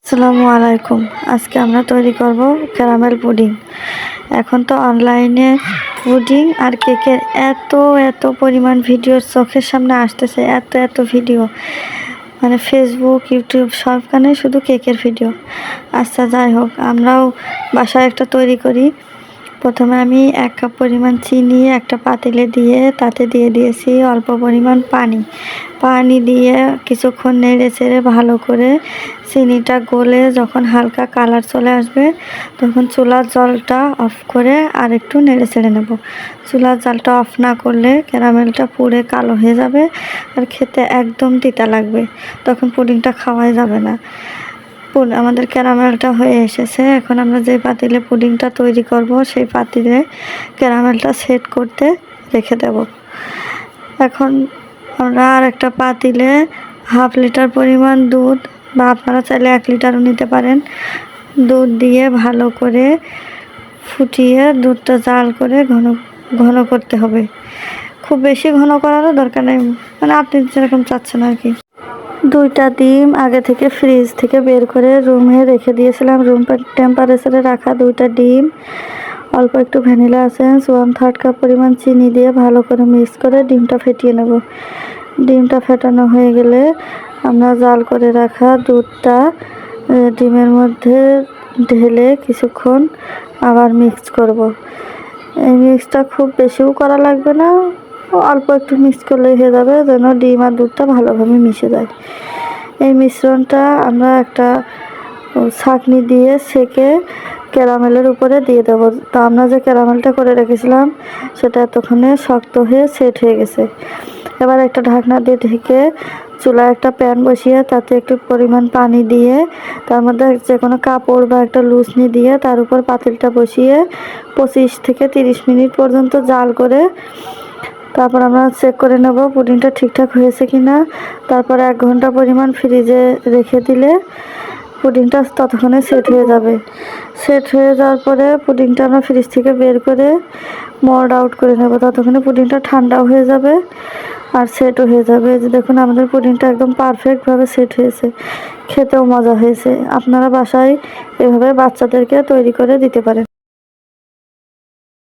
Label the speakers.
Speaker 1: আসসালামু আলাইকুম। আজকে আমরা তৈরি করব ক্যারামেল পুডিং। এখন তো অনলাইনে পুডিং আর কেকের এত পরিমাণ ভিডিও চোখের সামনে আসতেছে, এত ভিডিও, মানে ফেসবুক, ইউটিউব সবখানে শুধু কেকের ভিডিও। আচ্ছা, যাই হোক, আমরাও বাসায় একটা তৈরি করি। প্রথমে আমি 1 কাপ পরিমাণ চিনি একটা পাতিলে দিয়ে তাতে দিয়ে দিয়েছি অল্প পরিমাণ পানি দিয়ে কিছুক্ষণ নেড়ে চেড়ে ভালো করে চিনিটা গলে যখন হালকা কালার চলে আসবে তখন চুলার জলটা অফ করে আর একটু নেড়ে চেড়ে নেব। চুলার জলটা অফ না করলে ক্যারামেলটা পুড়ে কালো হয়ে যাবে আর খেতে একদম তিতা লাগবে, তখন পুডিংটা খাওয়াই যাবে না। আমাদের ক্যারামেলটা হয়ে এসেছে। এখন আমরা যে পাতিলে পুডিংটা তৈরি করব সেই পাতিলে ক্যারামেলটা সেট করতে রেখে দেব। এখন আমরা আর একটা পাতিলে 1/2 লিটার পরিমাণ দুধ, বা আপনারা চাইলে 1 লিটারও নিতে পারেন, দুধ দিয়ে ভালো করে ফুটিয়ে দুধটা জাল করে ঘন করতে হবে। খুব বেশি ঘন করারও দরকার নেই, মানে আপনি যেরকম চাচ্ছেন আর কি। 2টা ডিম আগে থেকে ফ্রিজ থেকে বের করে রুমে রেখে দিয়েছিলাম। রুম টেম্পারেচারে রাখা 2টা ডিম, অল্প একটু ভ্যানিলা এসেন্স, 1/3 কাপ পরিমাণ চিনি দিয়ে ভালো করে মিক্স করে ডিমটা ফেটিয়ে নেব। ডিমটা ফেটানো হয়ে গেলে আমরা জাল করে রাখা দুধটা ডিমের মধ্যে ঢেলে কিছুক্ষণ আবার মিক্স করব। এই মিক্সটা খুব বেশিও করা লাগবে না, অল্প একটু মিক্স করলেই হয়ে যাবে, যেন ডিম আর দুধটা ভালোভাবে মিশে যায়। এই মিশ্রণটা আমরা একটা ছাঁকনি দিয়ে সেকে ক্যারামেলের উপরে দিয়ে দেবো। তো আমরা যে ক্যারামেলটা করে রেখেছিলাম সেটা এতক্ষণে শক্ত হয়ে সেট হয়ে গেছে। এবার একটা ঢাকনা দিয়ে ঢেকে চুলায় একটা প্যান বসিয়ে তাতে একটু পরিমাণ পানি দিয়ে তার মধ্যে যে কোনো কাপড় বা একটা লুসনি দিয়ে তার উপর পাতিলটা বসিয়ে 25 থেকে 30 মিনিট পর্যন্ত জাল করে তারপর আমরা চেক করে নেব পুডিংটা ঠিকঠাক হয়েছে কি না। তারপর 1 ঘন্টা পরিমাণ ফ্রিজে রেখে দিলে পুডিংটা ততক্ষণে সেট হয়ে যাবে। সেট হয়ে যাওয়ার পরে পুডিংটা আমরা ফ্রিজ থেকে বের করে মোল্ড আউট করে নেব। ততক্ষণে পুডিংটা ঠান্ডাও হয়ে যাবে আর সেটও হয়ে যাবে। যে দেখুন, আমাদের পুডিংটা একদম পারফেক্টভাবে সেট হয়েছে, খেতেও মজা হয়েছে। আপনারা বাসায় এভাবে বাচ্চাদেরকে তৈরি করে দিতে পারেন।